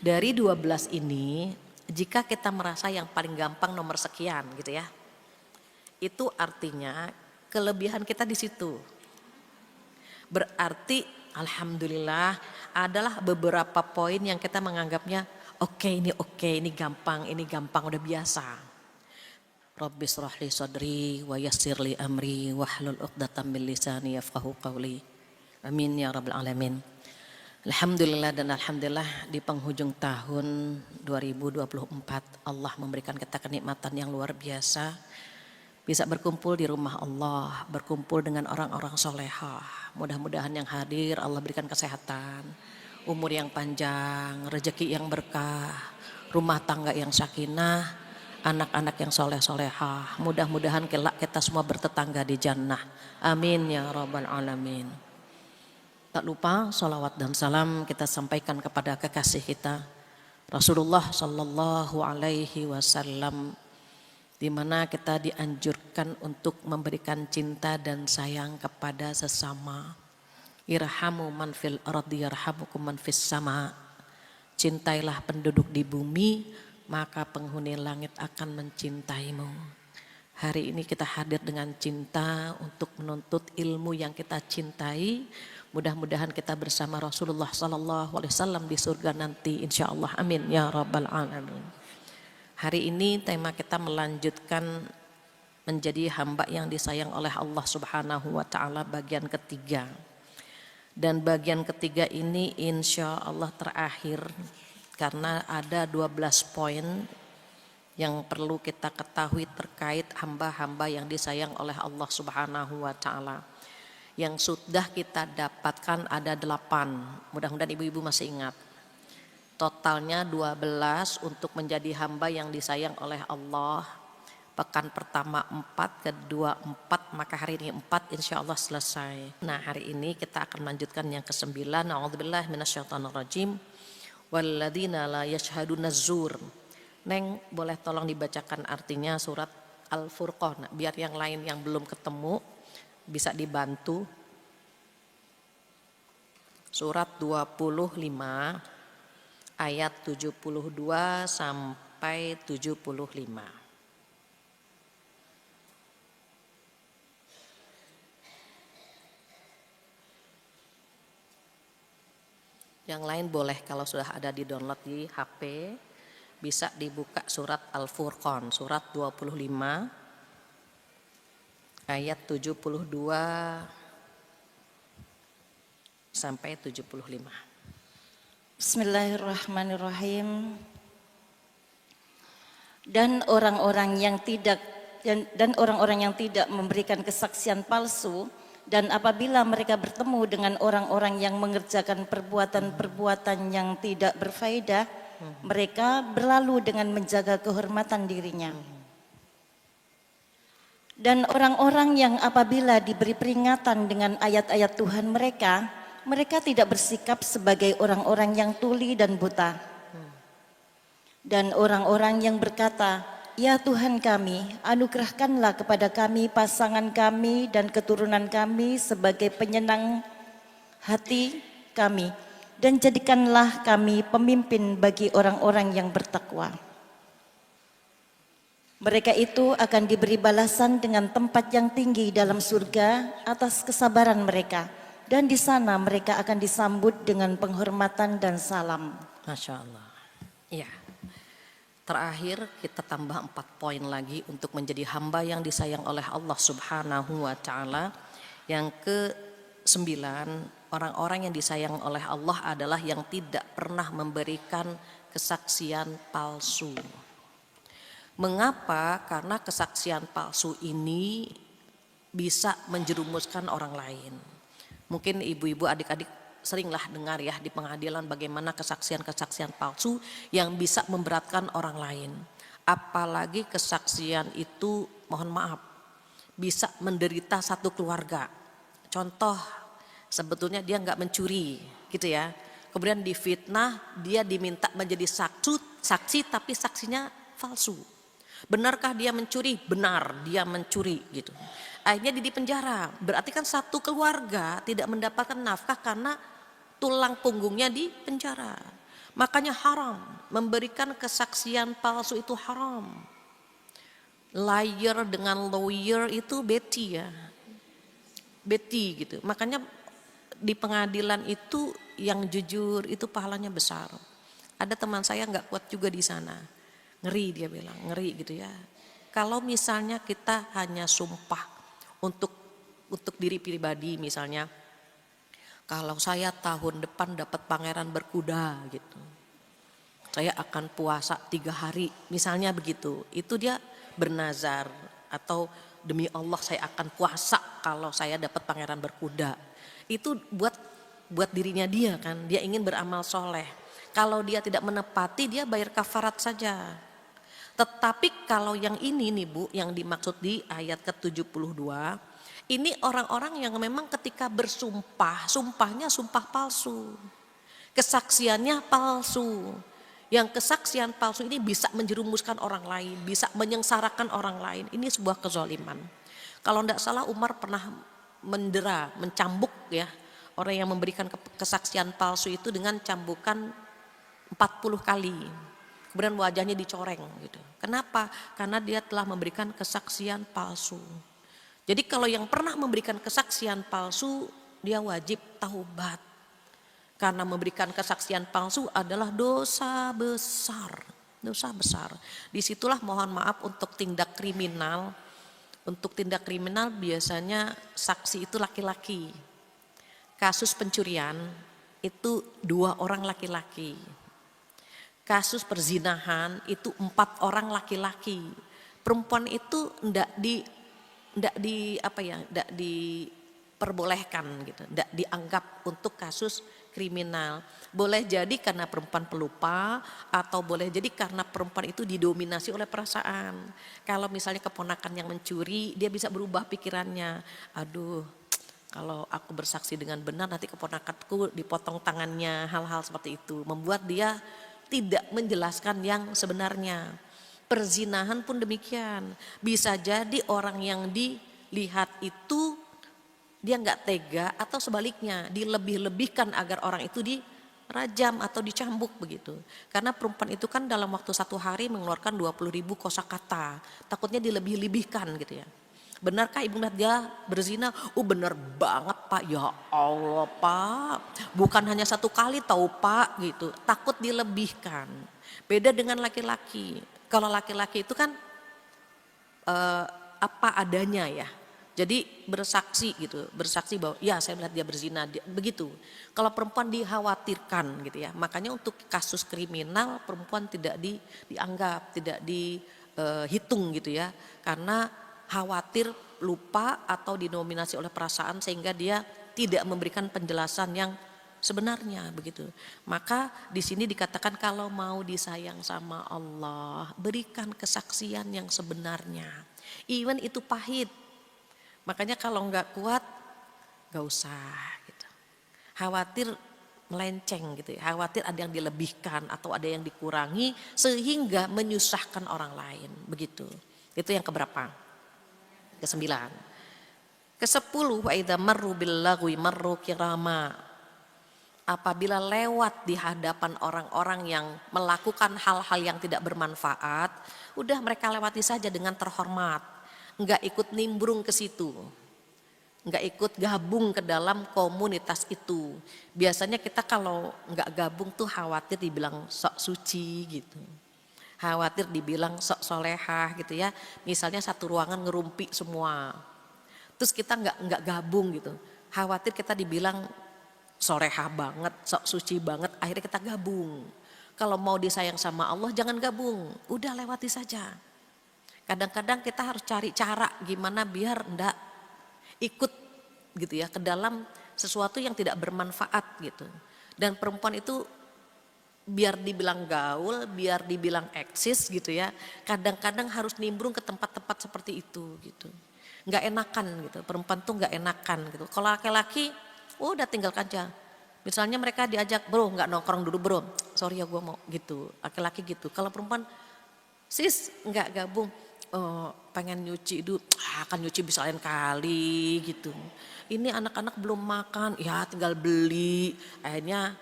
Dari 12 ini, jika kita merasa yang paling gampang nomor sekian gitu ya, itu artinya kelebihan kita di situ. Berarti alhamdulillah adalah beberapa poin yang kita menganggapnya oke, ini gampang, udah biasa. Rabbi shrah li sadri wa yassir li amri wahlul 'uqdatam min lisani yafqahu qawli. Amin ya rabbal alamin. Alhamdulillah dan alhamdulillah di penghujung tahun 2024 Allah memberikan kita kenikmatan yang luar biasa. Bisa berkumpul di rumah Allah, berkumpul dengan orang-orang solehah. Mudah-mudahan yang hadir Allah berikan kesehatan, umur yang panjang, rezeki yang berkah, rumah tangga yang sakinah, anak-anak yang soleh-solehah. Mudah-mudahan kelak kita semua bertetangga di jannah. Amin ya rabbal alamin. Tak lupa salawat dan salam kita sampaikan kepada kekasih kita Rasulullah Sallallahu Alaihi Wasallam, di mana kita dianjurkan untuk memberikan cinta dan sayang kepada sesama. Irhamu man fil ardi yarhamukum man fis sama. Cintailah penduduk di bumi, maka penghuni langit akan mencintaimu. Hari ini kita hadir dengan cinta untuk menuntut ilmu yang kita cintai. Mudah-mudahan kita bersama Rasulullah Sallallahu Alaihi Wasallam di surga nanti, insya Allah. Amin ya rabbal alamin. Hari ini tema kita melanjutkan menjadi hamba yang disayang oleh Allah Subhanahu Wa Taala bagian ketiga. Dan bagian ketiga ini insya Allah terakhir karena ada 12 poin yang perlu kita ketahui terkait hamba-hamba yang disayang oleh Allah Subhanahu Wa Taala. Yang sudah kita dapatkan ada 8, mudah-mudahan ibu-ibu masih ingat. Totalnya 12 untuk menjadi hamba yang disayang oleh Allah. Pekan pertama 4, kedua 4, maka hari ini 4 insya Allah selesai. Nah hari ini kita akan melanjutkan yang ke-9. A'udzubillahi minasyaitonirrajim. Walladzina la yashhaduna zur. Neng boleh tolong dibacakan artinya surat Al-Furqan, biar yang lain yang belum ketemu bisa dibantu. Surat 25 ayat 72 sampai 75. Yang lain boleh kalau sudah ada di download di HP, bisa dibuka surat Al-Furqan, surat 25 ayat 72 sampai 75. Bismillahirrahmanirrahim. Dan orang-orang yang tidak memberikan kesaksian palsu, dan apabila mereka bertemu dengan orang-orang yang mengerjakan perbuatan-perbuatan yang tidak berfaedah, mereka berlalu dengan menjaga kehormatan dirinya. Dan orang-orang yang apabila diberi peringatan dengan ayat-ayat Tuhan mereka tidak bersikap sebagai orang-orang yang tuli dan buta. Dan orang-orang yang berkata, "Ya Tuhan kami, anugerahkanlah kepada kami pasangan kami dan keturunan kami sebagai penyenang hati kami, dan jadikanlah kami pemimpin bagi orang-orang yang bertakwa." Mereka itu akan diberi balasan dengan tempat yang tinggi dalam surga atas kesabaran mereka, dan di sana mereka akan disambut dengan penghormatan dan salam. Masya Allah. Ya. Terakhir kita tambah 4 poin lagi untuk menjadi hamba yang disayang oleh Allah Subhanahu Wa Taala. Yang ke-9, orang-orang yang disayang oleh Allah adalah yang tidak pernah memberikan kesaksian palsu. Mengapa? Karena kesaksian palsu ini bisa menjerumuskan orang lain. Mungkin ibu-ibu, adik-adik seringlah dengar ya di pengadilan bagaimana kesaksian-kesaksian palsu yang bisa memberatkan orang lain. Apalagi kesaksian itu, mohon maaf, bisa menderita satu keluarga. Contoh, sebetulnya dia nggak mencuri gitu ya. Kemudian difitnah, dia diminta menjadi saksi tapi saksinya palsu. Benarkah dia mencuri? Benar, dia mencuri gitu. Akhirnya dia di penjara. Berarti kan satu keluarga tidak mendapatkan nafkah karena tulang punggungnya di penjara. Makanya haram, memberikan kesaksian palsu itu haram. Liar dengan lawyer itu beti ya, beti gitu. Makanya di pengadilan itu yang jujur itu pahalanya besar. Ada teman saya nggak kuat juga di sana, ngeri dia bilang, ngeri gitu ya. Kalau misalnya kita hanya sumpah untuk diri pribadi misalnya, kalau saya tahun depan dapat pangeran berkuda gitu, saya akan puasa 3 hari misalnya begitu, itu dia bernazar atau demi Allah saya akan puasa kalau saya dapat pangeran berkuda. Itu buat dirinya dia kan, dia ingin beramal soleh. Kalau dia tidak menepati dia bayar kafarat saja. Tetapi kalau yang ini nih Bu, yang dimaksud di ayat ke-72, ini orang-orang yang memang ketika bersumpah, sumpahnya sumpah palsu. Kesaksiannya palsu. Yang kesaksian palsu ini bisa menjerumuskan orang lain, bisa menyengsarakan orang lain. Ini sebuah kezaliman. Kalau tidak salah Umar pernah mendera, mencambuk ya orang yang memberikan kesaksian palsu itu dengan cambukan 40 kali. Kemudian wajahnya dicoreng gitu. Kenapa? Karena dia telah memberikan kesaksian palsu. Jadi kalau yang pernah memberikan kesaksian palsu, dia wajib taubat. Karena memberikan kesaksian palsu adalah dosa besar. Dosa besar. Disitulah mohon maaf untuk tindak kriminal. Untuk tindak kriminal biasanya saksi itu laki-laki. Kasus pencurian itu 2 orang laki-laki. Kasus perzinahan itu 4 orang laki-laki. Perempuan itu ndak diperbolehkan gitu, ndak dianggap untuk kasus kriminal. Boleh jadi karena perempuan pelupa atau boleh jadi karena perempuan itu didominasi oleh perasaan. Kalau misalnya keponakan yang mencuri, dia bisa berubah pikirannya. Aduh, kalau aku bersaksi dengan benar nanti keponakanku dipotong tangannya, hal-hal seperti itu. Membuat dia tidak menjelaskan yang sebenarnya. Perzinahan pun demikian. Bisa jadi orang yang dilihat itu dia nggak tega atau sebaliknya dilebih-lebihkan agar orang itu dirajam atau dicambuk begitu. Karena perempuan itu kan dalam waktu 1 hari mengeluarkan 20.000 kosakata. Takutnya dilebih-lebihkan gitu ya. Benarkah ibu melihat dia berzina? Oh benar banget Pak, ya Allah Pak. Bukan hanya 1 kali tahu Pak gitu. Takut dilebihkan. Beda dengan laki-laki. Kalau laki-laki itu kan apa adanya ya. Jadi bersaksi gitu, bersaksi bahwa ya saya melihat dia berzina, begitu. Kalau perempuan dikhawatirkan gitu ya. Makanya untuk kasus kriminal perempuan tidak dianggap, tidak dihitung gitu ya. Karena khawatir lupa atau dinominasi oleh perasaan sehingga dia tidak memberikan penjelasan yang sebenarnya begitu. Maka di sini dikatakan kalau mau disayang sama Allah, berikan kesaksian yang sebenarnya. Even itu pahit. Makanya kalau nggak kuat, nggak usah gitu. Khawatir melenceng gitu ya. Khawatir ada yang dilebihkan atau ada yang dikurangi sehingga menyusahkan orang lain begitu. Itu yang keberapa? Ke-9. Ke-10 wa idza marru bil lagwi marru kirama. Apabila lewat di hadapan orang-orang yang melakukan hal-hal yang tidak bermanfaat, udah mereka lewati saja dengan terhormat. Enggak ikut nimbrung ke situ. Enggak ikut gabung ke dalam komunitas itu. Biasanya kita kalau enggak gabung tuh khawatir dibilang sok suci gitu. Khawatir dibilang sok solehah gitu ya. Misalnya satu ruangan ngerumpi semua. Terus kita enggak gabung gitu. Khawatir kita dibilang solehah banget, sok suci banget, akhirnya kita gabung. Kalau mau disayang sama Allah jangan gabung, udah lewati saja. Kadang-kadang kita harus cari cara gimana biar enggak ikut gitu ya ke dalam sesuatu yang tidak bermanfaat gitu. Dan perempuan itu biar dibilang gaul, biar dibilang eksis gitu ya, kadang-kadang harus nimbrung ke tempat-tempat seperti itu gitu. Nggak enakan gitu, perempuan tuh nggak enakan gitu. Kalau laki-laki, udah tinggalkan aja. Misalnya mereka diajak, bro nggak nongkrong dulu bro, sorry ya gue mau gitu. Laki-laki gitu. Kalau perempuan, sis nggak gabung, pengen nyuci dulu, kan nyuci bisa lain kali gitu. Ini anak-anak belum makan, ya tinggal beli, akhirnya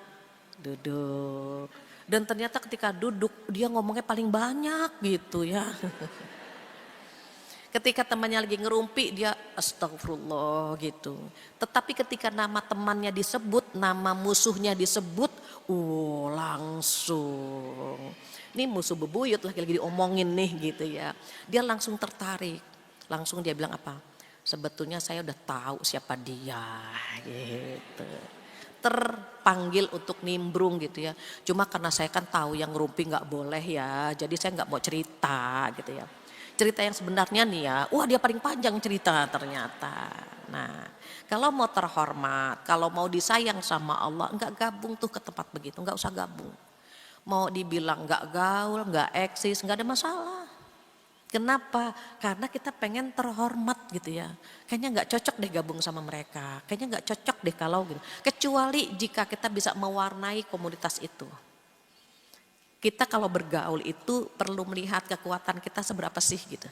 duduk. Dan ternyata ketika duduk dia ngomongnya paling banyak gitu ya. Ketika temannya lagi ngerumpi dia astagfirullah gitu. Tetapi ketika nama temannya disebut, nama musuhnya disebut, langsung. Ini musuh bebuyut lagi diomongin nih gitu ya. Dia langsung tertarik. Langsung dia bilang apa? Sebetulnya saya udah tahu siapa dia gitu. Terpanggil untuk nimbrung gitu ya. Cuma karena saya kan tahu yang ngerumpi nggak boleh ya. Jadi saya nggak mau cerita gitu ya. Cerita yang sebenarnya nih ya, wah dia paling panjang cerita ternyata. Nah, kalau mau terhormat, kalau mau disayang sama Allah, enggak gabung tuh ke tempat begitu, enggak usah gabung. Mau dibilang enggak gaul, enggak eksis, enggak ada masalah. Kenapa? Karena kita pengen terhormat gitu ya. Kayaknya enggak cocok deh gabung sama mereka. Kayaknya enggak cocok deh kalau gitu. Kecuali jika kita bisa mewarnai komunitas itu. Kita kalau bergaul itu perlu melihat kekuatan kita seberapa sih gitu.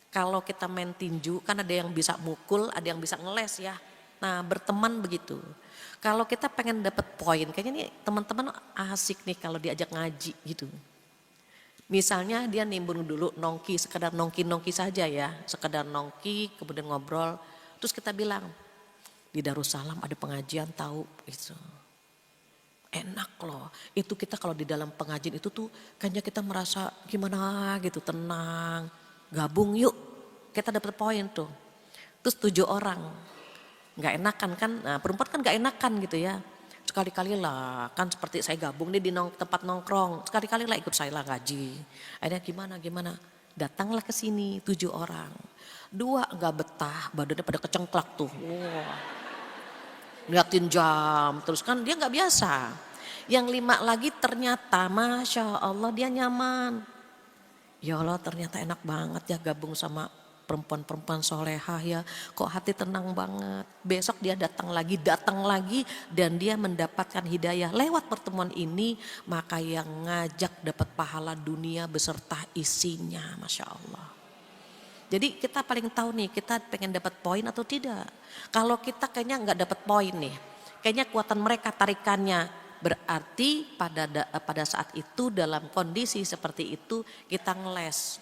Kalau kita main tinju kan ada yang bisa mukul, ada yang bisa ngeles ya. Nah berteman begitu. Kalau kita pengen dapat poin, kayaknya nih teman-teman asik nih kalau diajak ngaji gitu. Misalnya dia nimbrung dulu nongki, sekedar nongki-nongki saja ya. Sekedar nongki, kemudian ngobrol. Terus kita bilang, di Darussalam ada pengajian tahu gitu. Enak loh, itu kita kalau di dalam pengajian itu tuh kayaknya kita merasa gimana gitu, tenang, gabung yuk, kita dapat poin tuh. Terus 7 orang, nggak enakan kan, nah perempuan kan nggak enakan gitu ya. Sekali-kali lah, kan seperti saya gabung nih di tempat nongkrong, sekali-kali lah ikut saya lah ngaji. Akhirnya gimana, datanglah ke sini 7 orang. 2 nggak betah, badannya pada kecengklak tuh, wah. Liatin jam, terus kan dia nggak biasa. Yang 5 lagi ternyata Masya Allah dia nyaman. Ya Allah ternyata enak banget ya gabung sama perempuan-perempuan solehah ya. Kok hati tenang banget. Besok dia datang lagi dan dia mendapatkan hidayah lewat pertemuan ini. Maka yang ngajak dapat pahala dunia beserta isinya, Masya Allah. Jadi kita paling tahu nih kita pengen dapat poin atau tidak. Kalau kita kayaknya nggak dapat poin nih, kayaknya kekuatan mereka tarikannya berarti pada saat itu dalam kondisi seperti itu kita ngeles,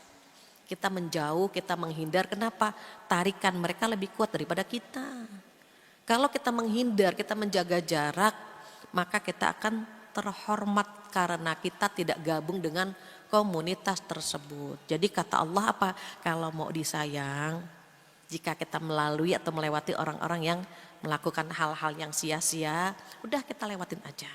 kita menjauh, kita menghindar. Kenapa? Tarikan mereka lebih kuat daripada kita. Kalau kita menghindar, kita menjaga jarak, maka kita akan terhormat karena kita tidak gabung dengan komunitas tersebut. Jadi kata Allah apa? Kalau mau disayang, jika kita melalui atau melewati orang-orang yang melakukan hal-hal yang sia-sia, udah kita lewatin aja.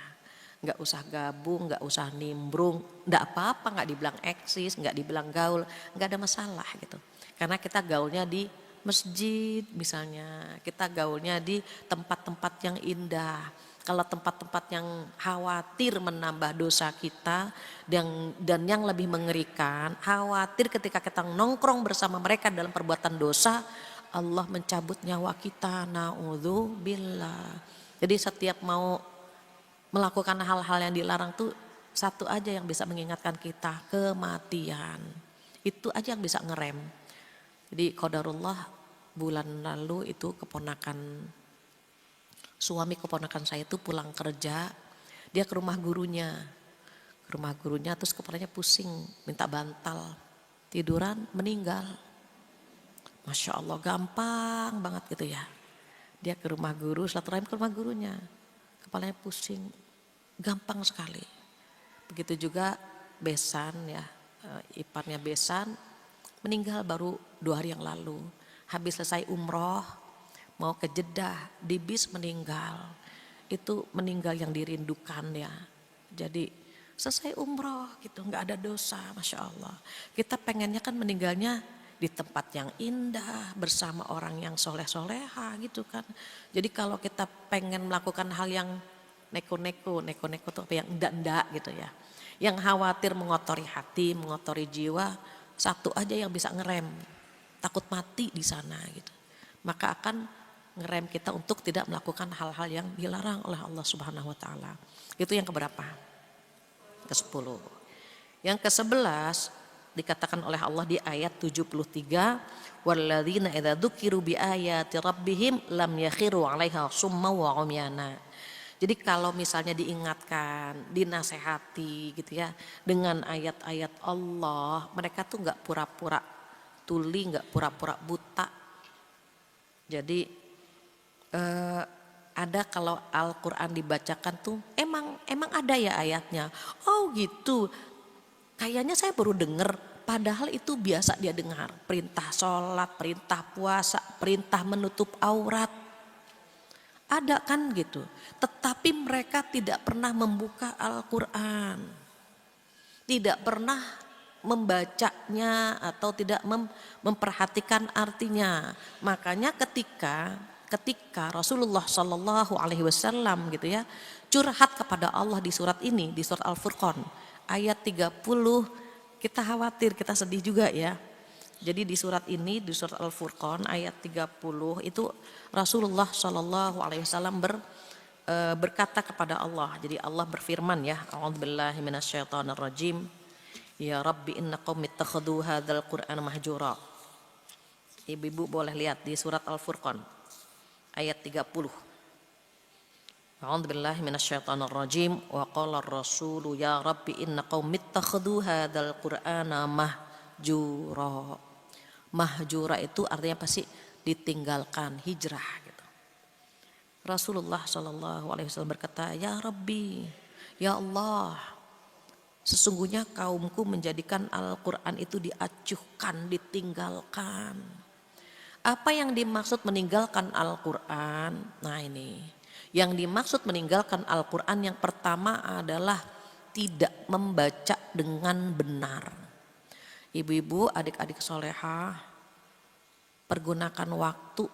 Nggak usah gabung, nggak usah nimbrung, nggak apa-apa, nggak dibilang eksis, nggak dibilang gaul, nggak ada masalah gitu. Karena kita gaulnya di masjid misalnya, kita gaulnya di tempat-tempat yang indah. Kalau tempat-tempat yang khawatir menambah dosa kita dan yang lebih mengerikan, khawatir ketika kita nongkrong bersama mereka dalam perbuatan dosa, Allah mencabut nyawa kita, naudzubillah. Jadi setiap mau melakukan hal-hal yang dilarang tuh satu aja yang bisa mengingatkan kita, kematian. Itu aja yang bisa ngerem. Jadi qadarullah bulan lalu itu suami keponakan saya itu pulang kerja, dia ke rumah gurunya. Ke rumah gurunya terus kepalanya pusing, minta bantal. Tiduran, meninggal. Masya Allah gampang banget gitu ya. Dia ke rumah guru, silaturahim ke rumah gurunya. Kepalanya pusing, gampang sekali. Begitu juga besan ya, iparnya besan, meninggal baru 2 hari yang lalu. Habis selesai umroh, mau ke Jeddah, di bis meninggal. Itu meninggal yang dirindukan ya. Jadi selesai umroh gitu, nggak ada dosa, Masya Allah. Kita pengennya kan meninggalnya di tempat yang indah, bersama orang yang soleh-soleha gitu kan. Jadi kalau kita pengen melakukan hal yang neko-neko tuh apa yang enggak gitu ya. Yang khawatir mengotori hati, mengotori jiwa, satu aja yang bisa ngerem, takut mati di sana gitu. Maka akan ngerem kita untuk tidak melakukan hal-hal yang dilarang oleh Allah Subhanahu wa taala. Itu yang keberapa? Ke-10. Yang ke-11 dikatakan oleh Allah di ayat 73, walladzina idza dzukiru biayati rabbihim lam yakhiru 'alaiha summa wa umyana. Jadi kalau misalnya diingatkan, dinasehati gitu ya, dengan ayat-ayat Allah, mereka tuh nggak pura-pura tuli, nggak pura-pura buta. Jadi ada kalau Al-Quran dibacakan tuh emang ada ya ayatnya. Oh gitu, kayaknya saya baru dengar, padahal itu biasa dia dengar. Perintah sholat, perintah puasa, perintah menutup aurat. Ada kan gitu. Tetapi mereka tidak pernah membuka Al-Quran. Tidak pernah membacanya atau tidak memperhatikan artinya. Makanya ketika Rasulullah Shallallahu Alaihi Wasallam gitu ya curhat kepada Allah di surat ini, di surat Al-Furqan ayat 30, kita khawatir, kita sedih juga ya. Jadi di surat ini, di surat Al-Furqan ayat 30 itu Rasulullah Shallallahu Alaihi Wasallam berkata kepada Allah. Jadi Allah berfirman ya, A'udzubillahi minasyaitonirrajim. Ya Rabbi inna qaumi ittakhadhu hadzal Qur'ana mahjura. Ibu-ibu boleh lihat di surat Al-Furqan ayat 30. A'udzubillahi minasyaitonirrajim wa qala ar-rasulu ya Rabbi inna qaumi ittakhadhu hadzal Qur'ana mahjura. Mahjura itu artinya pasti ditinggalkan, hijrah gitu. Rasulullah Shallallahu Alaihi Wasallam berkata, ya Rabbi, ya Allah, sesungguhnya kaumku menjadikan Al-Quran itu diacuhkan, ditinggalkan. Apa yang dimaksud meninggalkan Al-Quran? Nah ini, yang dimaksud meninggalkan Al-Quran yang pertama adalah tidak membaca dengan benar. Ibu-ibu, adik-adik solehah, pergunakan waktu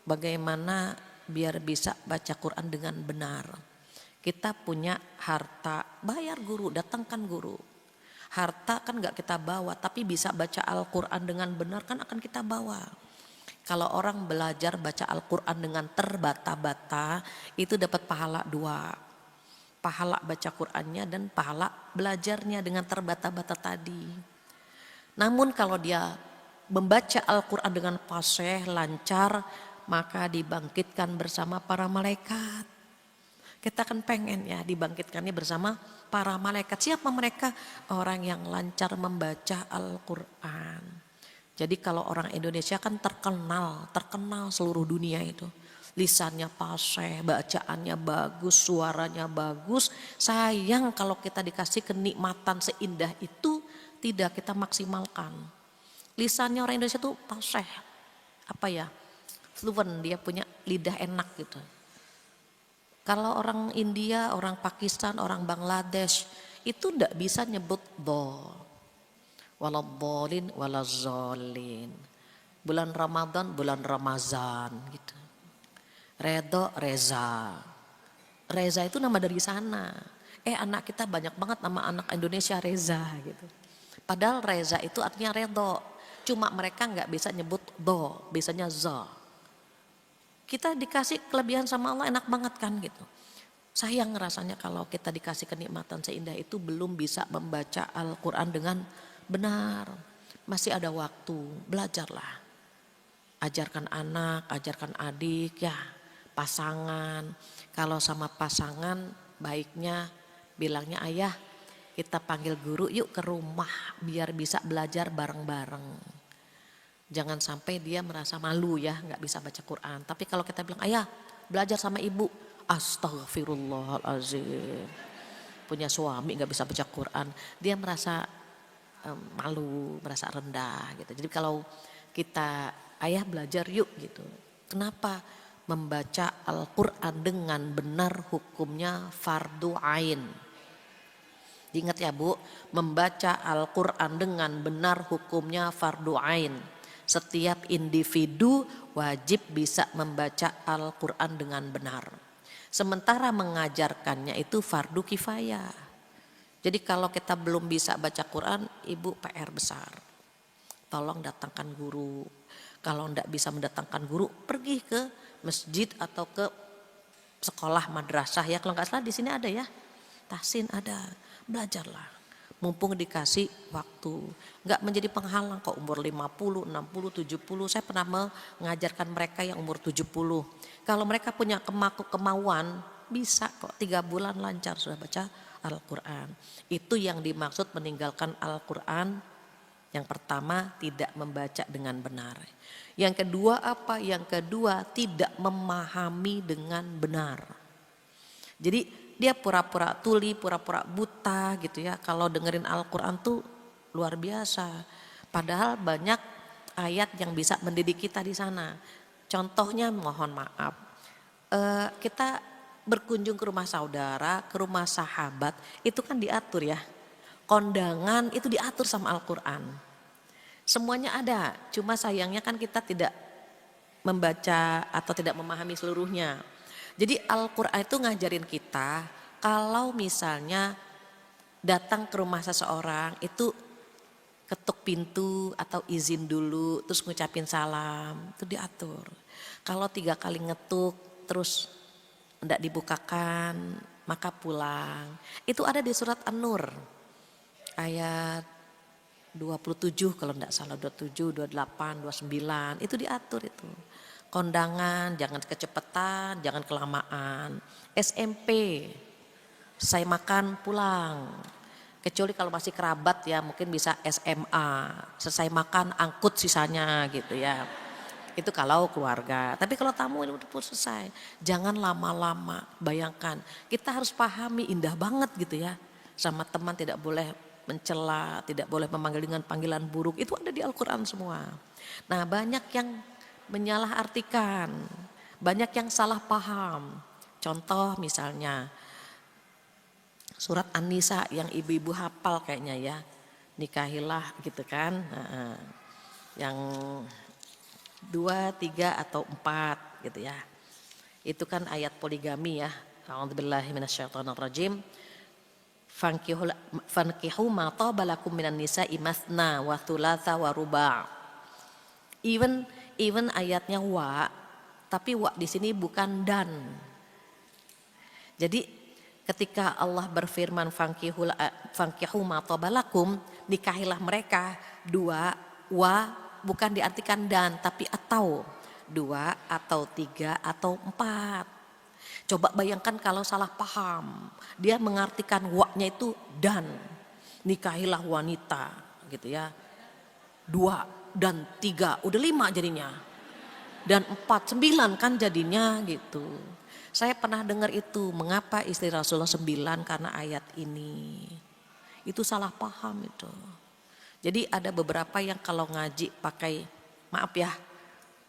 bagaimana biar bisa baca Quran dengan benar. Kita punya harta, bayar guru, datangkan guru. Harta kan gak kita bawa, tapi bisa baca Al-Quran dengan benar kan akan kita bawa. Kalau orang belajar baca Al-Quran dengan terbata-bata, itu dapat pahala 2. Pahala baca Qurannya dan pahala belajarnya dengan terbata-bata tadi. Namun kalau dia membaca Al-Quran dengan fasih, lancar, maka dibangkitkan bersama para malaikat. Kita kan pengen ya dibangkitkannya bersama para malaikat. Siapa mereka? Orang yang lancar membaca Al-Quran. Jadi kalau orang Indonesia kan terkenal seluruh dunia itu. Lisannya fasih, bacaannya bagus, suaranya bagus. Sayang kalau kita dikasih kenikmatan seindah itu tidak kita maksimalkan. Lisannya orang Indonesia tuh fasih, fluent, dia punya lidah enak gitu. Kalau orang India, orang Pakistan, orang Bangladesh itu tidak bisa nyebut do, waladhdallin waladzallin. Bulan Ramadan, bulan Ramazan gitu. Redo, Reza. Reza itu nama dari sana. Anak kita banyak banget nama anak Indonesia Reza gitu. Padahal Reza itu artinya redo. Cuma mereka nggak bisa nyebut do, biasanya za. Kita dikasih kelebihan sama Allah enak banget kan gitu. Sayang rasanya kalau kita dikasih kenikmatan seindah itu belum bisa membaca Al-Quran dengan benar. Masih ada waktu, belajarlah. Ajarkan anak, ajarkan adik ya, pasangan. Kalau sama pasangan baiknya bilangnya ayah, kita panggil guru yuk ke rumah biar bisa belajar bareng-bareng. Jangan sampai dia merasa malu ya gak bisa baca Quran. Tapi kalau kita bilang ayah belajar sama ibu, astagfirullahaladzim. Punya suami gak bisa baca Quran, dia merasa malu, merasa rendah gitu. Jadi kalau kita ayah belajar yuk gitu. Kenapa? Membaca Al-Quran dengan benar hukumnya fardu ain. Ingat ya Bu, membaca Al-Quran dengan benar hukumnya fardu ain. Setiap individu wajib bisa membaca Al-Quran dengan benar. Sementara mengajarkannya itu fardu kifayah. Jadi kalau kita belum bisa baca Quran, Ibu PR besar. Tolong datangkan guru. Kalau tidak bisa mendatangkan guru, pergi ke masjid atau ke sekolah madrasah ya. Kalau nggak salah di sini ada ya, tahsin ada. Belajarlah, mumpung dikasih waktu. Nggak menjadi penghalang kok umur 50, 60, 70. Saya pernah mengajarkan mereka yang umur 70. Kalau mereka punya kemauan, bisa kok 3 bulan lancar sudah baca Al-Quran. Itu yang dimaksud meninggalkan Al-Quran. Yang pertama, tidak membaca dengan benar. Yang kedua apa? Yang kedua, tidak memahami dengan benar. Jadi dia pura-pura tuli, pura-pura buta gitu ya. Kalau dengerin Al-Quran tuh luar biasa. Padahal banyak ayat yang bisa mendidik kita di sana. Contohnya mohon maaf, kita berkunjung ke rumah saudara, ke rumah sahabat, itu kan diatur ya. Kondangan itu diatur sama Al-Quran. Semuanya ada, cuma sayangnya kan kita tidak membaca atau tidak memahami seluruhnya. Jadi Al-Quran itu ngajarin kita kalau misalnya datang ke rumah seseorang itu ketuk pintu atau izin dulu terus ngucapin salam, itu diatur. Kalau 3 kali ngetuk terus tidak dibukakan maka pulang. Itu ada di surat An-Nur ayat 27 kalau tidak salah, 27, 28, 29 itu diatur itu. Kondangan jangan kecepatan, jangan kelamaan. SMP selesai makan pulang. Kecuali kalau masih kerabat ya mungkin bisa SMA, selesai makan angkut sisanya gitu ya. Itu kalau keluarga. Tapi kalau tamu ini udah selesai, jangan lama-lama. Bayangkan, kita harus pahami indah banget gitu ya. Sama teman tidak boleh mencela, tidak boleh memanggil dengan panggilan buruk. Itu ada di Al-Quran semua. Nah banyak yang menyalahartikan, banyak yang salah paham. Contoh misalnya surat An-Nisa yang ibu-ibu hafal kayaknya ya, nikahilah gitu kan, yang 2, 3 atau 4 gitu ya. Itu kan ayat poligami ya. A'udzubillahi minasyaitonirrajim. Fankihu ma taba lakum minan nisa'i matsna wa thulatsa wa ruba'. Even ayatnya wa, tapi wa di sini bukan dan. Jadi ketika Allah berfirman fankihu ma taba lakum, nikahilah mereka, 2 wa bukan diartikan dan tapi atau, 2 atau 3 atau 4. Coba bayangkan kalau salah paham, dia mengartikan wa-nya itu dan, nikahilah wanita gitu ya, 2 dan 3 udah 5 jadinya, dan 4 9 kan jadinya gitu. Saya pernah dengar itu, mengapa istri Rasulullah 9 karena ayat ini. Itu salah paham itu. Jadi ada beberapa yang kalau ngaji pakai, maaf ya,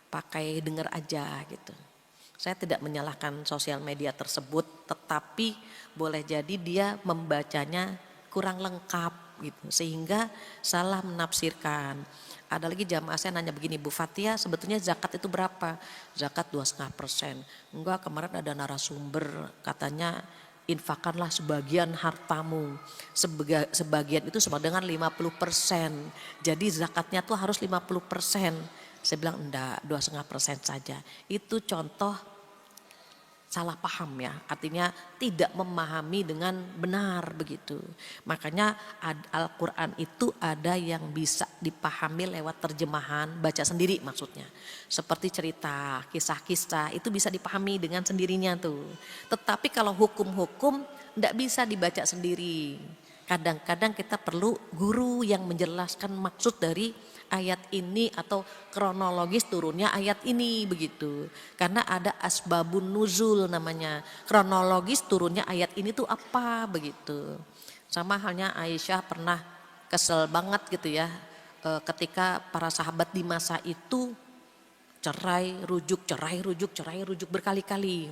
pakai dengar aja gitu. Saya tidak menyalahkan sosial media tersebut, tetapi boleh jadi dia membacanya kurang lengkap gitu, sehingga salah menafsirkan. Ada lagi jamaah saya nanya begini, Bu Fatia sebetulnya zakat itu berapa? Zakat 2,5%. Enggak, kemarin ada narasumber katanya infakkanlah sebagian hartamu. Sebagian itu sama dengan 50%. Jadi zakatnya tuh harus 50%. Saya bilang enggak, 2,5% saja. Itu contoh salah paham ya, artinya tidak memahami dengan benar begitu. Makanya Al-Quran itu ada yang bisa dipahami lewat terjemahan, baca sendiri maksudnya. Seperti cerita, kisah-kisah itu bisa dipahami dengan sendirinya tuh. Tetapi kalau hukum-hukum tidak bisa dibaca sendiri. Kadang-kadang kita perlu guru yang menjelaskan maksud dari ayat ini atau kronologis turunnya ayat ini begitu. Karena ada asbabun nuzul namanya. Kronologis turunnya ayat ini tuh apa begitu. Sama halnya Aisyah pernah kesel banget gitu ya. Ketika para sahabat di masa itu cerai rujuk berkali-kali.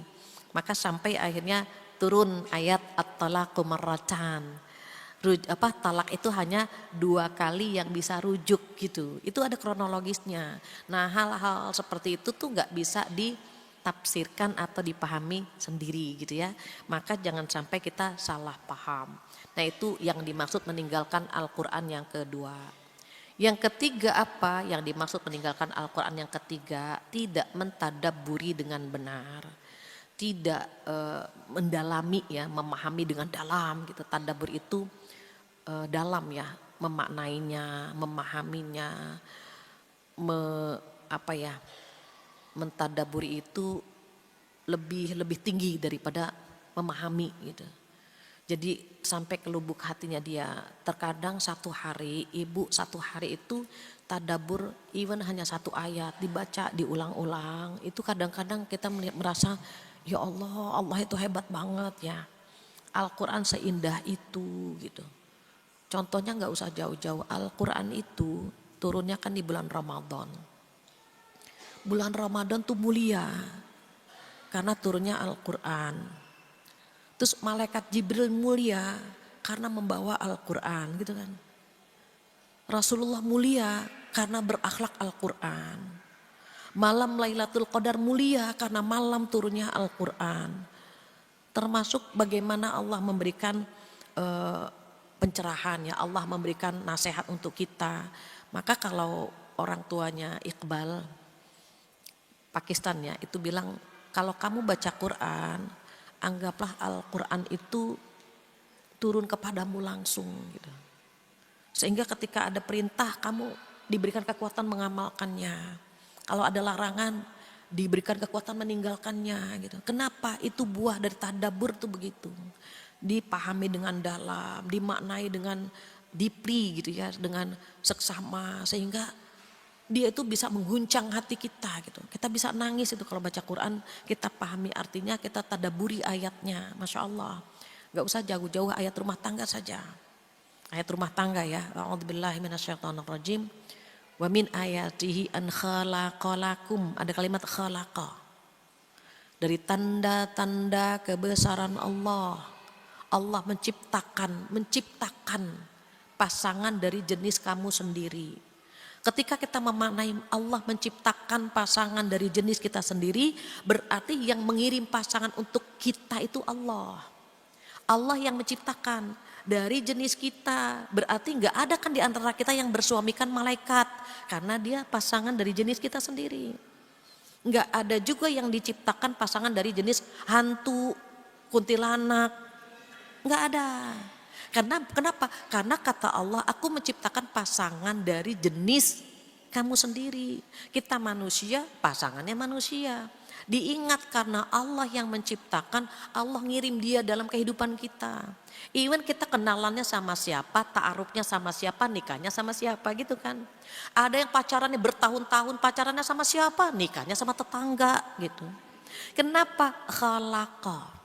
Maka sampai akhirnya turun ayat at-talaqu marratan. Talak itu hanya 2 kali yang bisa rujuk gitu. Itu ada kronologisnya. Nah hal-hal seperti itu tuh gak bisa ditafsirkan atau dipahami sendiri gitu ya. Maka jangan sampai kita salah paham. Nah itu yang dimaksud meninggalkan Al-Quran yang kedua. Yang ketiga apa? Yang dimaksud meninggalkan Al-Quran yang ketiga, tidak mentadabburi dengan benar. Tidak mendalami ya, memahami dengan dalam gitu. Tadabbur itu dalam ya, memaknainya, memahaminya, mentadaburi itu lebih tinggi daripada memahami gitu. Jadi sampai ke lubuk hatinya dia. Terkadang satu hari, ibu satu hari itu tadabur even hanya satu ayat dibaca diulang-ulang. Itu kadang-kadang kita merasa ya Allah, Allah itu hebat banget ya. Al-Quran seindah itu gitu. Contohnya nggak usah jauh-jauh, Al-Quran itu turunnya kan di bulan Ramadan. Bulan Ramadan tuh mulia karena turunnya Al-Quran. Terus malaikat Jibril mulia karena membawa Al-Quran gitu kan. Rasulullah mulia karena berakhlak Al-Quran. Malam Lailatul Qadar mulia karena malam turunnya Al-Quran. Termasuk bagaimana Allah memberikan pencerahan ya, Allah memberikan nasihat untuk kita. Maka kalau orang tuanya Iqbal Pakistan ya, itu bilang kalau kamu baca Quran, anggaplah Al-Quran itu turun kepadamu langsung gitu. Sehingga ketika ada perintah kamu diberikan kekuatan mengamalkannya. Kalau ada larangan diberikan kekuatan meninggalkannya gitu. Kenapa? Itu buah dari tadabbur tuh begitu. Dipahami dengan dalam, dimaknai dengan deeply gitu ya, dengan seksama sehingga dia itu bisa mengguncang hati kita gitu. Kita bisa nangis itu kalau baca Quran, kita pahami artinya, kita tadaburi ayatnya. Masya Allah. Gak usah jauh-jauh, ayat rumah tangga saja. Ayat rumah tangga ya. A'udzubillahi minasyaitonirrajim. Wa min ayatihi an khalaqalakum. Ada kalimat khalaqa. Dari tanda-tanda kebesaran Allah. Allah menciptakan pasangan dari jenis kamu sendiri. Ketika kita memaknai Allah menciptakan pasangan dari jenis kita sendiri, berarti yang mengirim pasangan untuk kita itu Allah. Allah yang menciptakan dari jenis kita, berarti nggak ada kan di antara kita yang bersuamikan malaikat, karena dia pasangan dari jenis kita sendiri. Nggak ada juga yang diciptakan pasangan dari jenis hantu, kuntilanak, nggak ada. Karena kenapa? Karena kata Allah, aku menciptakan pasangan dari jenis kamu sendiri. Kita manusia, pasangannya manusia. Diingat karena Allah yang menciptakan, Allah ngirim dia dalam kehidupan kita. Even kita kenalannya sama siapa, ta'arufnya sama siapa, nikahnya sama siapa gitu kan. Ada yang pacarannya bertahun-tahun, pacarannya sama siapa, nikahnya sama tetangga gitu. Kenapa? Khalaqa.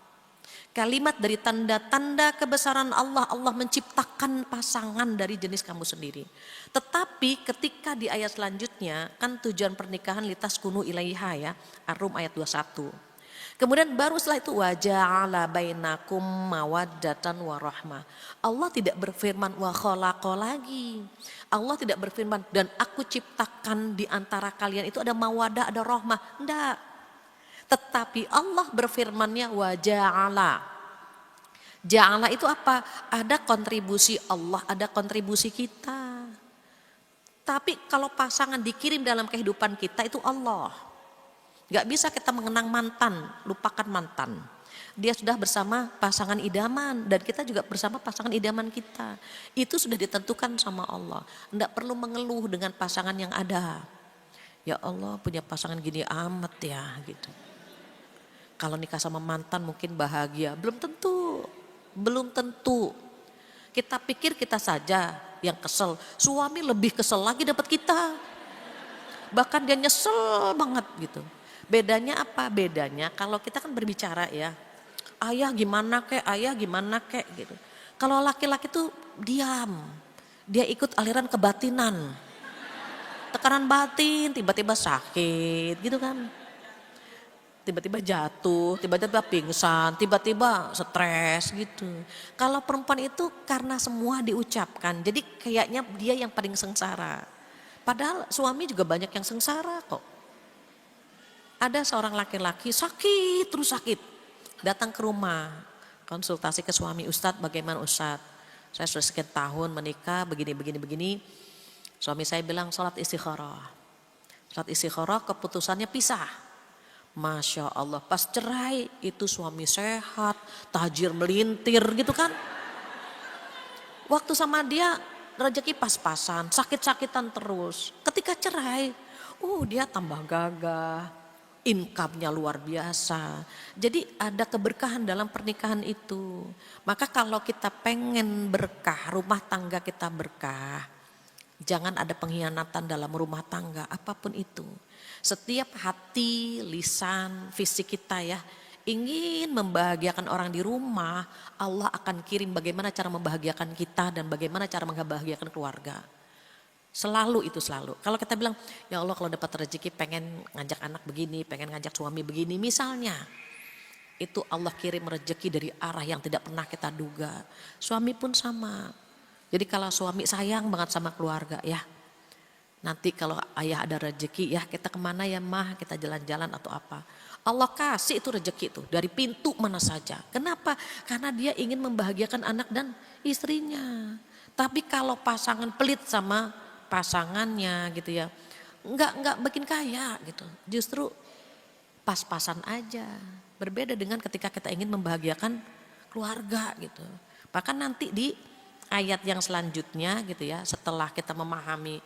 Kalimat dari tanda-tanda kebesaran Allah, Allah menciptakan pasangan dari jenis kamu sendiri. Tetapi ketika di ayat selanjutnya, kan tujuan pernikahan litas kunu ilaiha ya, Ar-Rum ayat 21. Kemudian baru setelah itu waja'ala bainakum mawaddatan warahmah. Allah tidak berfirman wa khalaqa lagi. Allah tidak berfirman dan aku ciptakan di antara kalian itu ada mawadah, ada rahmah. Enggak. Tetapi Allah berfirmannya wa ja'ala. Ja'ala itu apa? Ada kontribusi Allah, ada kontribusi kita. Tapi kalau pasangan dikirim dalam kehidupan kita itu Allah. Gak bisa kita mengenang mantan, lupakan mantan. Dia sudah bersama pasangan idaman dan kita juga bersama pasangan idaman kita. Itu sudah ditentukan sama Allah. Tidak perlu mengeluh dengan pasangan yang ada. Ya Allah punya pasangan gini amat ya gitu. Kalau nikah sama mantan mungkin bahagia, belum tentu, belum tentu. Kita pikir kita saja yang kesel, suami lebih kesel lagi dapat kita. Bahkan dia nyesel banget gitu. Bedanya apa? Bedanya kalau kita kan berbicara ya, ayah gimana kek gitu. Kalau laki-laki tuh diam, dia ikut aliran kebatinan. Tekanan batin, tiba-tiba sakit gitu kan. Tiba-tiba jatuh, tiba-tiba pingsan, tiba-tiba stres gitu. Kalau perempuan itu karena semua diucapkan, jadi kayaknya dia yang paling sengsara. Padahal suami juga banyak yang sengsara kok. Ada seorang laki-laki sakit, terus sakit. Datang ke rumah, konsultasi ke suami, Ustadz bagaimana Ustadz? Saya sudah sekian tahun menikah, begini. Suami saya bilang sholat istikharah. Sholat istikharah keputusannya pisah. Masya Allah pas cerai itu suami sehat, tajir melintir gitu kan. Waktu sama dia rezeki pas-pasan, sakit-sakitan terus. Ketika cerai, dia tambah gagah, income-nya luar biasa. Jadi ada keberkahan dalam pernikahan itu. Maka kalau kita pengen berkah, rumah tangga kita berkah, jangan ada pengkhianatan dalam rumah tangga, apapun itu. Setiap hati, lisan, fisik kita ya, ingin membahagiakan orang di rumah, Allah akan kirim bagaimana cara membahagiakan kita dan bagaimana cara membahagiakan keluarga. Selalu itu selalu. Kalau kita bilang, ya Allah kalau dapat rezeki pengen ngajak anak begini, pengen ngajak suami begini misalnya. Itu Allah kirim rezeki dari arah yang tidak pernah kita duga. Suami pun sama. Jadi kalau suami sayang banget sama keluarga ya. Nanti kalau ayah ada rezeki ya kita kemana ya mah, kita jalan-jalan atau apa. Allah kasih itu rezeki itu dari pintu mana saja. Kenapa? Karena dia ingin membahagiakan anak dan istrinya. Tapi kalau pasangan pelit sama pasangannya gitu ya, nggak bikin kaya gitu. Justru pas-pasan aja. Berbeda dengan ketika kita ingin membahagiakan keluarga gitu. Bahkan nanti di ayat yang selanjutnya gitu ya, setelah kita memahami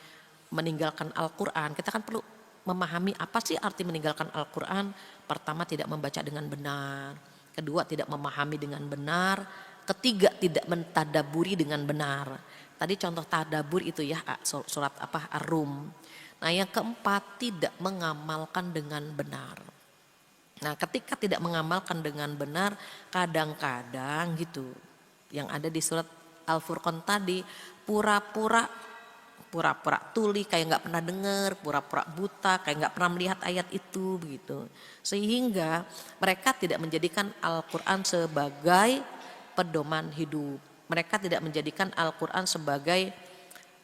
meninggalkan Al-Quran, kita kan perlu memahami apa sih arti meninggalkan Al-Quran. Pertama, tidak membaca dengan benar. Kedua, tidak memahami dengan benar. Ketiga, tidak mentadaburi dengan benar. Tadi contoh tadabur itu ya surat apa Ar-Rum. Nah yang keempat, tidak mengamalkan dengan benar. Nah ketika tidak mengamalkan dengan benar, kadang-kadang gitu yang ada di surat Al-Furqan tadi, pura-pura tuli kayak nggak pernah dengar, pura-pura buta kayak nggak pernah melihat ayat itu begitu. Sehingga mereka tidak menjadikan Al-Quran sebagai pedoman hidup. Mereka tidak menjadikan Al-Quran sebagai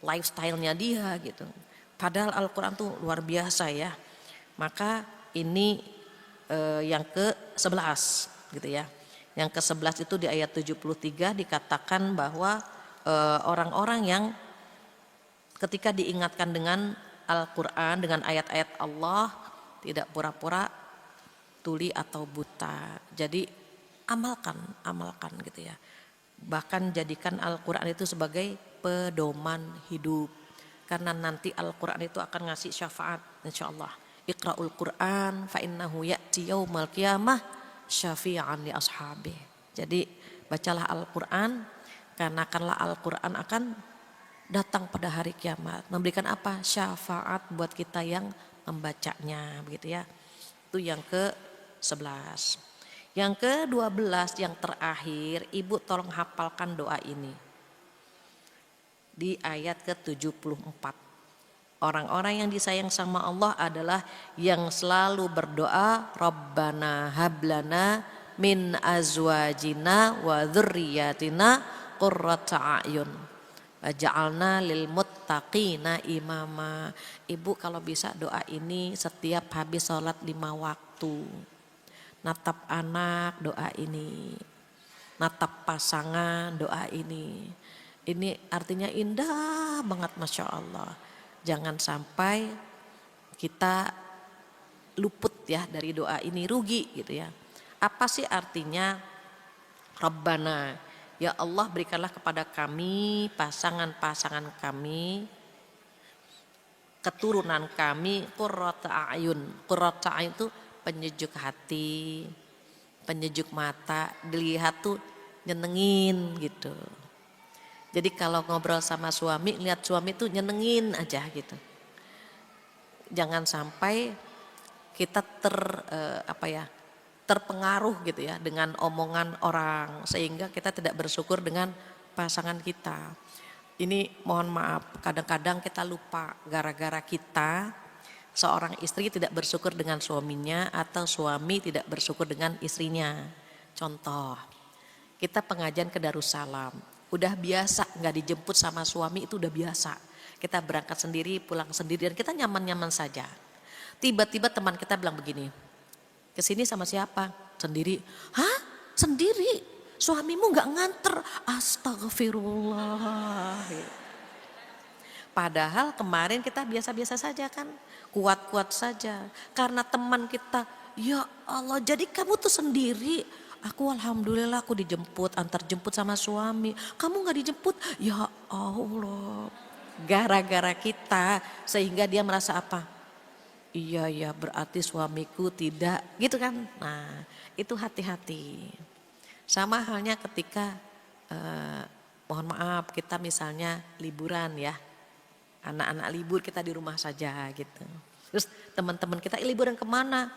lifestyle-nya dia gitu. Padahal Al-Quran tuh luar biasa ya. Maka ini yang ke-11 gitu ya. Yang ke-11 itu di ayat 73 dikatakan bahwa orang-orang yang ketika diingatkan dengan Al-Quran, dengan ayat-ayat Allah, tidak pura-pura tuli atau buta. Jadi amalkan gitu ya. Bahkan jadikan Al-Quran itu sebagai pedoman hidup. Karena nanti Al-Quran itu akan ngasih syafaat insyaAllah. Iqra'ul Quran fa innahu ya'ti yaumal qiyamah syafi'an li ashabi. Jadi bacalah Al-Quran karena Al-Quran akan datang pada hari kiamat. Memberikan apa? Syafaat buat kita yang membacanya begitu ya. Itu yang ke-11. Yang ke-12 yang terakhir, Ibu tolong hafalkan doa ini. Di ayat ke-74. Orang-orang yang disayang sama Allah adalah yang selalu berdoa, Rabbana hablana min azwajina wa dzurriyyatina qurrata a'yun waj'alna lil muttaqina imama. Ibu kalau bisa doa ini setiap habis sholat 5 waktu. Natap anak doa ini, natap pasangan doa ini. Ini artinya indah banget Masya Allah. Jangan sampai kita luput ya dari doa ini, rugi gitu ya. Apa sih artinya Rabbana? Ya Allah berikanlah kepada kami, pasangan-pasangan kami, keturunan kami, qurrata a'yun. Qurrata a'yun itu penyejuk hati, penyejuk mata, dilihat tuh nyenengin gitu. Jadi kalau ngobrol sama suami, lihat suami tuh nyenengin aja gitu. Jangan sampai kita terpengaruh gitu ya dengan omongan orang sehingga kita tidak bersyukur dengan pasangan kita. Ini mohon maaf, kadang-kadang kita lupa gara-gara kita seorang istri tidak bersyukur dengan suaminya atau suami tidak bersyukur dengan istrinya. Contoh, kita pengajian ke Darussalam, udah biasa nggak dijemput sama suami itu udah biasa. Kita berangkat sendiri, pulang sendiri dan kita nyaman-nyaman saja. Tiba-tiba teman kita bilang begini, kesini sama siapa? Sendiri. Hah? Sendiri? Suamimu nggak nganter? Astagfirullah. Padahal kemarin kita biasa-biasa saja kan, kuat-kuat saja. Karena teman kita, ya Allah jadi kamu tuh sendiri. Aku alhamdulillah aku dijemput, antar jemput sama suami. Kamu gak dijemput? Ya Allah. Gara-gara kita sehingga dia merasa apa? iya ya berarti suamiku tidak, gitu kan. Nah itu hati-hati. Sama halnya ketika mohon maaf kita misalnya liburan ya, anak-anak libur kita di rumah saja gitu. Terus teman-teman kita liburan kemana?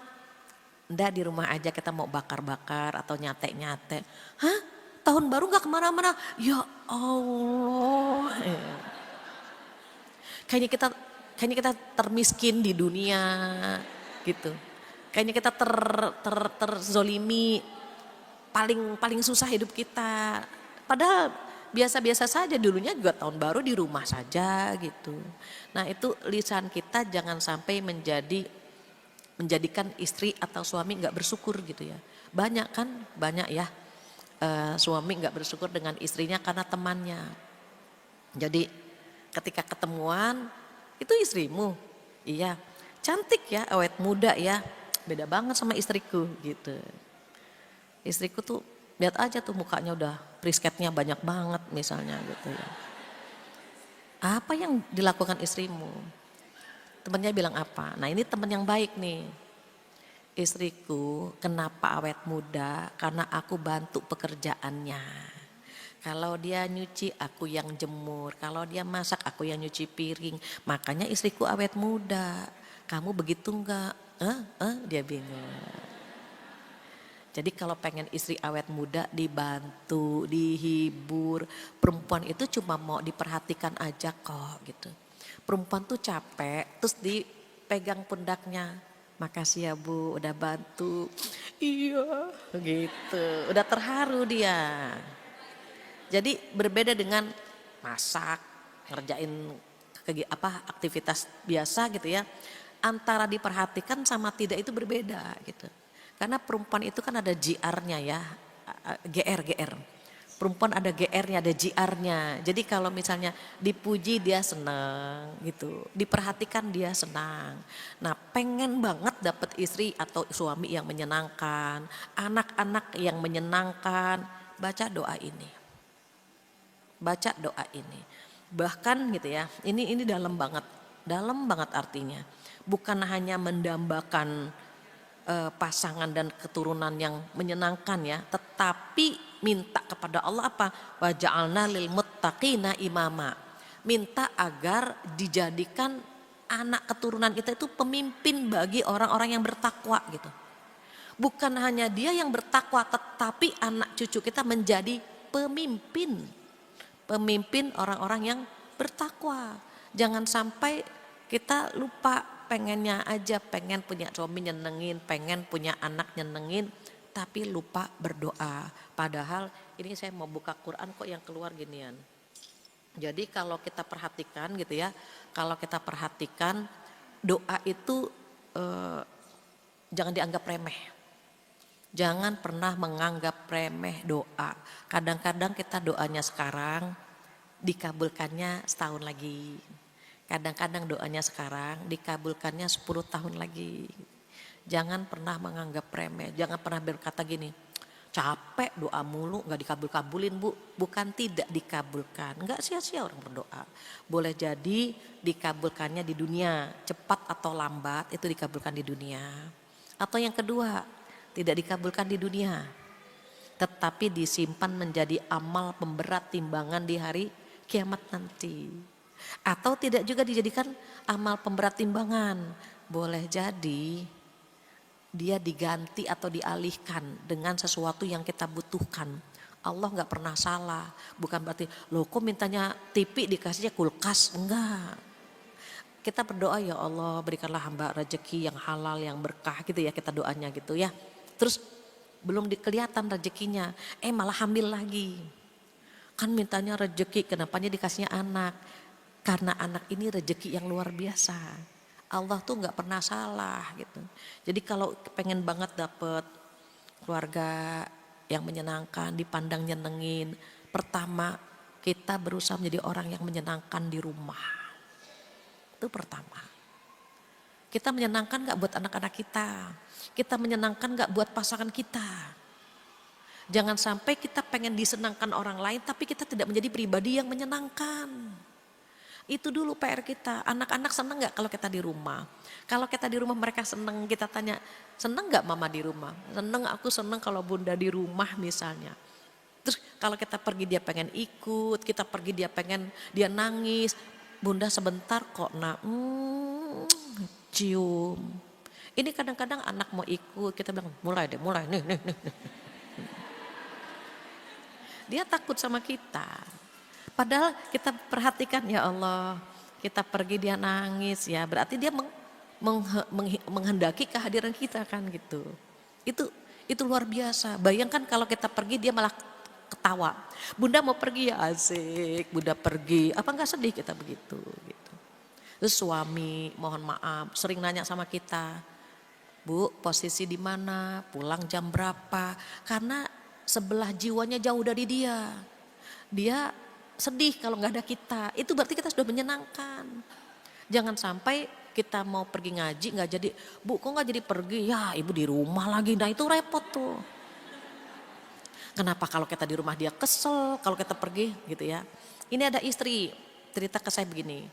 Nggak, di rumah aja kita mau bakar-bakar atau nyate-nyate. Hah? Tahun baru nggak kemana-mana? Ya Allah. Kayaknya kita termiskin di dunia gitu. Kayaknya kita terzolimi, paling susah hidup kita. Padahal biasa-biasa saja, dulunya juga tahun baru di rumah saja gitu. Nah itu lisan kita jangan sampai menjadikan istri atau suami nggak bersyukur gitu ya. Banyak ya suami nggak bersyukur dengan istrinya karena temannya. Jadi ketika ketemuan, itu istrimu, iya cantik ya, awet muda ya, beda banget sama istriku gitu. Istriku tuh lihat aja tuh mukanya udah prisketnya banyak banget misalnya gitu ya. Apa yang dilakukan istrimu? Temennya bilang apa? Nah ini temen yang baik nih. Istriku kenapa awet muda? Karena aku bantu pekerjaannya. Kalau dia nyuci aku yang jemur, kalau dia masak aku yang nyuci piring. Makanya istriku awet muda. Kamu begitu enggak? Dia bingung. Jadi kalau pengen istri awet muda dibantu, dihibur. Perempuan itu cuma mau diperhatikan aja kok gitu. Perempuan tuh capek terus dipegang pundaknya. Makasih ya Bu udah bantu. Iya gitu, udah terharu dia. Jadi berbeda dengan masak, ngerjain aktivitas biasa gitu ya. Antara diperhatikan sama tidak itu berbeda gitu. Karena perempuan itu kan ada GR-nya ya, GR. Perempuan ada GR-nya, ada GR-nya. Jadi kalau misalnya dipuji dia senang gitu, diperhatikan dia senang. Nah pengen banget dapat istri atau suami yang menyenangkan, anak-anak yang menyenangkan, baca doa ini. Baca doa ini. Bahkan gitu ya, ini dalam banget artinya. Bukan hanya mendambakan pasangan dan keturunan yang menyenangkan ya, tetapi minta kepada Allah apa? Wa ja'alna lil muttaqina imama. Minta agar dijadikan anak keturunan kita itu pemimpin bagi orang-orang yang bertakwa gitu. Bukan hanya dia yang bertakwa, tetapi anak cucu kita menjadi pemimpin orang-orang yang bertakwa. Jangan sampai kita lupa pengennya aja, pengen punya suami nyenengin, pengen punya anak nyenengin, tapi lupa berdoa. Padahal ini saya mau buka Quran kok yang keluar ginian. Jadi kalau kita perhatikan gitu ya, kalau kita perhatikan doa itu jangan dianggap remeh. Jangan pernah menganggap remeh doa. Kadang-kadang kita doanya sekarang dikabulkannya setahun lagi. Kadang-kadang doanya sekarang dikabulkannya 10 tahun lagi. Jangan pernah menganggap remeh. Jangan pernah berkata gini, capek doa mulu gak dikabul-kabulin Bu. Bukan tidak dikabulkan, gak sia-sia orang berdoa. Boleh jadi dikabulkannya di dunia, cepat atau lambat itu dikabulkan di dunia. Atau yang kedua, tidak dikabulkan di dunia, tetapi disimpan menjadi amal pemberat timbangan di hari kiamat nanti. Atau tidak juga dijadikan amal pemberat timbangan, boleh jadi dia diganti atau dialihkan dengan sesuatu yang kita butuhkan. Allah gak pernah salah, bukan berarti loh kok mintanya TV dikasihnya kulkas, enggak. Kita berdoa ya Allah berikanlah hamba rezeki yang halal yang berkah gitu ya, kita doanya gitu ya. Terus belum kelihatan rezekinya, malah hamil lagi. Kan mintanya rezeki, kenapanya dikasihnya anak? Karena anak ini rezeki yang luar biasa. Allah tuh nggak pernah salah gitu. Jadi kalau pengen banget dapet keluarga yang menyenangkan, dipandang nyenengin, pertama kita berusaha menjadi orang yang menyenangkan di rumah. Itu pertama. Kita menyenangkan gak buat anak-anak kita? Kita menyenangkan gak buat pasangan kita? Jangan sampai kita pengen disenangkan orang lain tapi kita tidak menjadi pribadi yang menyenangkan. Itu dulu PR kita. Anak-anak seneng gak kalau kita di rumah? Kalau kita di rumah mereka seneng, kita tanya, seneng gak mama di rumah? Seneng, aku seneng kalau bunda di rumah misalnya. Terus kalau kita pergi dia pengen ikut, kita pergi dia pengen, dia nangis. Bunda sebentar kok nak, cium. Ini kadang-kadang anak mau ikut, kita bilang mulai deh, mulai nih. Dia takut sama kita. Padahal kita perhatikan ya Allah, kita pergi dia nangis ya, berarti dia menghendaki kehadiran kita kan gitu. Itu luar biasa. Bayangkan kalau kita pergi dia malah ketawa. Bunda mau pergi ya asik, bunda pergi. Apa enggak sedih kita begitu gitu. Terus suami mohon maaf sering nanya sama kita, Bu posisi di mana, pulang jam berapa, karena sebelah jiwanya jauh dari dia. Dia sedih kalau nggak ada kita, itu berarti kita sudah menyenangkan. Jangan sampai kita mau pergi ngaji nggak jadi, Bu kok nggak jadi pergi, ya ibu di rumah lagi, nah itu repot tuh. Kenapa kalau kita di rumah dia kesel, kalau kita pergi gitu ya. Ini ada istri cerita ke saya begini,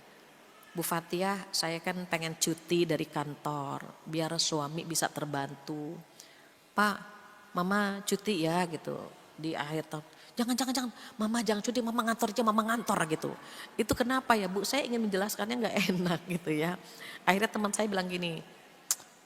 Bu Fathia saya kan pengen cuti dari kantor biar suami bisa terbantu. Pak, mama cuti ya gitu di akhir tahun. Jangan, mama jangan cuti, mama ngantor aja, mama ngantor gitu. Itu kenapa ya Bu, saya ingin menjelaskannya gak enak gitu ya. Akhirnya teman saya bilang gini,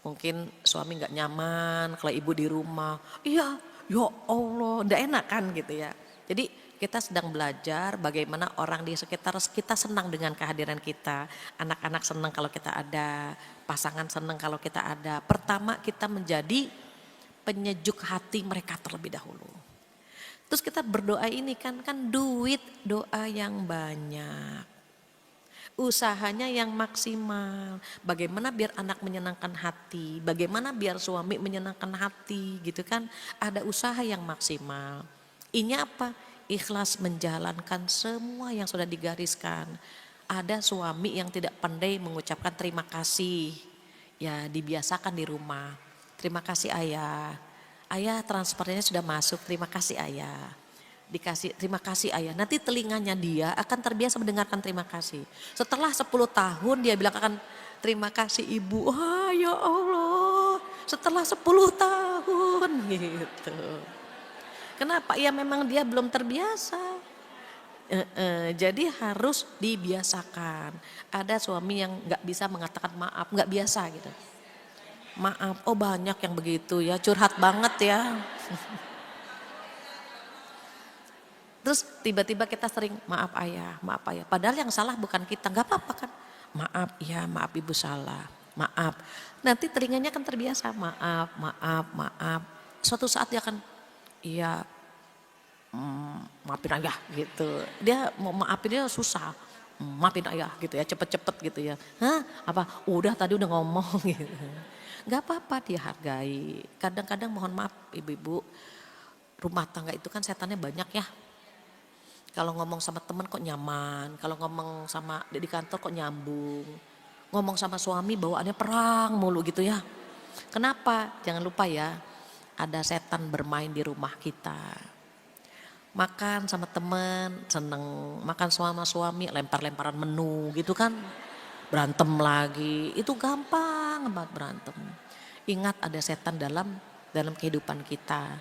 mungkin suami gak nyaman kalau ibu di rumah. Iya, ya Allah, gak enak kan gitu ya. Jadi kita sedang belajar bagaimana orang di sekitar kita senang dengan kehadiran kita. Anak-anak senang kalau kita ada, pasangan senang kalau kita ada. Pertama kita menjadi penyejuk hati mereka terlebih dahulu. Terus kita berdoa ini kan duit doa yang banyak. Usahanya yang maksimal. Bagaimana biar anak menyenangkan hati, bagaimana biar suami menyenangkan hati gitu kan. Ada usaha yang maksimal. Ini apa? Ikhlas menjalankan semua yang sudah digariskan. Ada suami yang tidak pandai mengucapkan terima kasih. Ya dibiasakan di rumah. Terima kasih ayah. Ayah transfernya sudah masuk, terima kasih ayah. Dikasih terima kasih ayah. Nanti telinganya dia akan terbiasa mendengarkan terima kasih. Setelah 10 tahun dia bilang akan terima kasih ibu. Wah ya Allah, setelah 10 tahun gitu. Kenapa? Ya memang dia belum terbiasa. Jadi harus dibiasakan. Ada suami yang gak bisa mengatakan maaf, gak biasa gitu. Maaf, oh banyak yang begitu ya, curhat banget ya. Terus tiba-tiba kita sering maaf ayah. Padahal yang salah bukan kita, gak apa-apa kan. Maaf ya, maaf ibu salah, maaf. Nanti telinganya kan terbiasa, maaf. Suatu saat dia akan, iya maafin ayah gitu. Dia mau maafin dia susah, maafin ayah gitu ya, cepet-cepet gitu ya. Hah apa, udah tadi udah ngomong gitu. Gak apa-apa dihargai. Kadang-kadang mohon maaf ibu-ibu, rumah tangga itu kan setannya banyak ya. Kalau ngomong sama teman kok nyaman, kalau ngomong sama di kantor kok nyambung. Ngomong sama suami bawaannya perang mulu gitu ya. Kenapa? Jangan lupa ya, ada setan bermain di rumah kita. Makan sama teman seneng, makan sama suami lempar-lemparan menu gitu kan. Berantem lagi, itu gampang banget berantem. Ingat ada setan dalam kehidupan kita.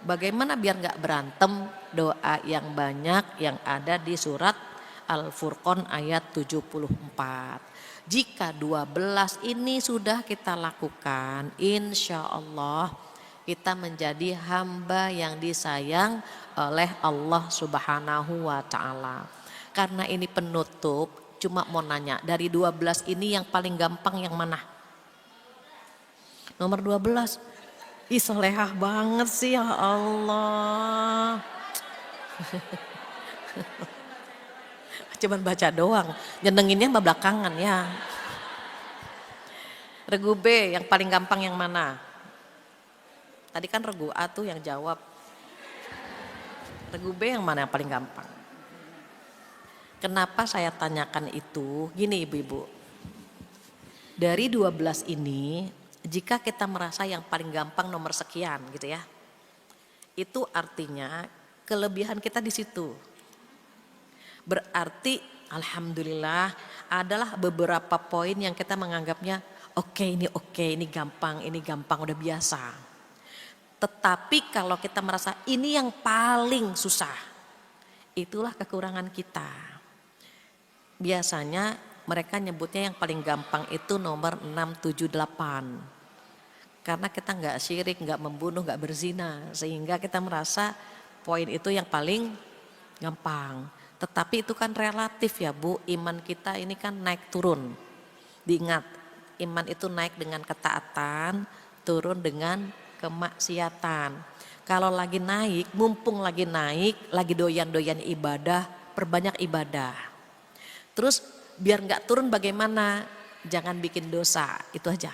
Bagaimana biar gak berantem? Doa yang banyak yang ada di surat Al-Furqan ayat 74. Jika 12 ini sudah kita lakukan, insya Allah kita menjadi hamba yang disayang oleh Allah Subhanahu wa Ta'ala. Karena ini penutup, cuma mau nanya, dari 12 ini yang paling gampang yang mana? Nomor 12. Ih solehah banget sih ya Allah. Cuman baca doang, nyenenginnya mah belakangan ya. Regu B yang paling gampang yang mana? Tadi kan regu A tuh yang jawab. Regu B yang mana yang paling gampang? Kenapa saya tanyakan itu? Gini ibu-ibu, dari 12 ini jika kita merasa yang paling gampang nomor sekian gitu ya, itu artinya kelebihan kita di situ. Berarti alhamdulillah adalah beberapa poin yang kita menganggapnya oke, ini gampang, udah biasa. Tetapi kalau kita merasa ini yang paling susah, itulah kekurangan kita. Biasanya mereka nyebutnya yang paling gampang itu nomor 6, 7, 8. Karena kita nggak syirik, nggak membunuh, nggak berzina. Sehingga kita merasa poin itu yang paling gampang. Tetapi itu kan relatif ya Bu, iman kita ini kan naik turun. Diingat, iman itu naik dengan ketaatan, turun dengan kemaksiatan. Kalau lagi naik, mumpung lagi naik, lagi doyan-doyan ibadah, perbanyak ibadah. Terus biar nggak turun bagaimana? Jangan bikin dosa, itu aja.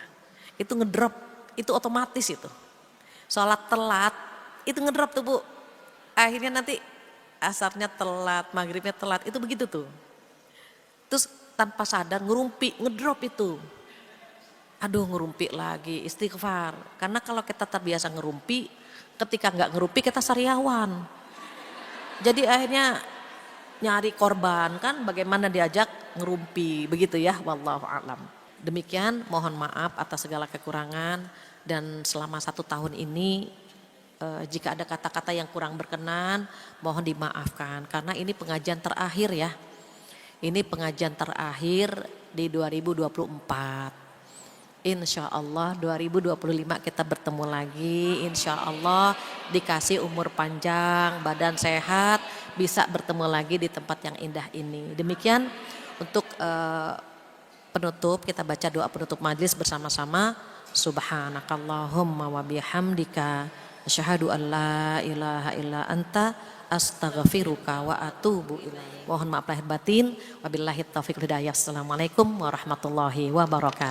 Itu ngedrop, itu otomatis itu. Sholat telat, itu ngedrop tuh Bu. Akhirnya nanti asarnya telat, maghribnya telat, itu begitu tuh. Terus tanpa sadar ngerumpi, ngedrop itu. Aduh ngerumpi lagi, istighfar. Karena kalau kita terbiasa ngerumpi, ketika nggak ngerumpi kita sariawan. Jadi akhirnya nyari korban kan, bagaimana diajak ngerumpi, begitu ya, wallahu a'lam. Demikian, mohon maaf atas segala kekurangan dan selama 1 tahun ini jika ada kata-kata yang kurang berkenan, mohon dimaafkan karena ini pengajian terakhir ya. Ini pengajian terakhir di 2024. Insya Allah 2025 kita bertemu lagi, insya Allah dikasih umur panjang, badan sehat, bisa bertemu lagi di tempat yang indah ini. Demikian untuk penutup, kita baca doa penutup majelis bersama-sama. Subhanakallahumma wa bihamdika asyhadu an la ilaha illa anta astaghfiruka wa atubu ilaik. Mohon maaf lahir batin. Wabillahi taufiq wal hidayah. Assalamualaikum warahmatullahi wabarakatuh.